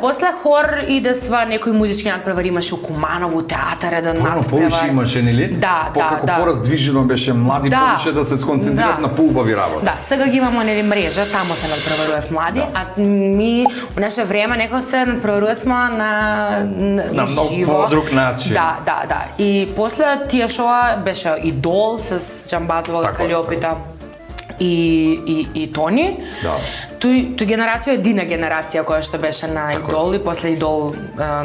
После хор идесва некои музички надпревари, имаше у Куманово театар еден надпревар. Повише имаше, нели? Да. Како пораздвижено беше, млади повише да се сконцентрират на поубави работи. Да, сега ги имамо нели мрежа, таму се надпреварував млади, а ми у наше време некако се надпреварувавме на многу живо. подруг начин. Да. И после тие шоа беше Идол с Джамбазова, Калиопита и Тони. Да. Тој генерација е едина генерација која што беше на Идол и после Идол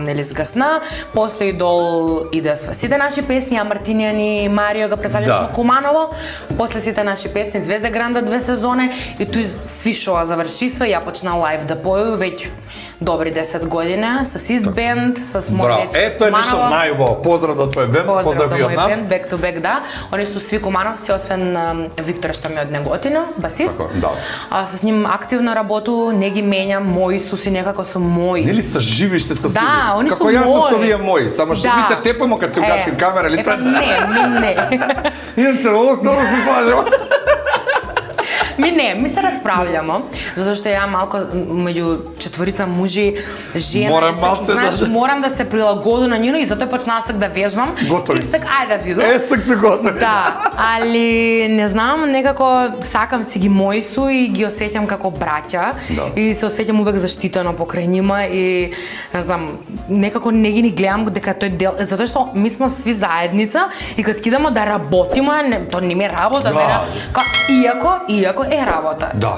нели сгасна, после Идол идесва сите наши песни, а Мартинијани, Марио го представиле Куманово, после сите наши песни Звезда Гранда 2 сезони и тој сви шоа завршисва и ја почна лайв да поју веќе добри 10 години с ист бенд, с мој дечко. Ето е нешто најубаво. Поздрав до твој бенд, поздрав и од нас. Бенд, back to back, да. Они су сви кумановци, освен Виктор што ми од Неготина, басист. Да. А с ним активно работу, не ги менјам, мои су си некако со мои. Нели се живиш се со да, они како су јас мои. со овие мои, само што ми се тепамо кога се угаси камера или така. Не. Иначе добро се слажемо. Mi se raspravljamo, zato što ja malko među četvorica muži, žena, moram da se prilagodu na njeno i zato je počnala sak da vežbam. Готови си. Ајде да видам. Сак се готови. Да, али не знам, некако сакам си ги мои су и ги осеќам како браќа и се осеќам увек заштитено покрај нима и не знам, некако не ги ни гледам дека тој дел, затоа што ми сме сви заедница и кога кидаме да работиме, то не ми е работа, иако е работа. Да.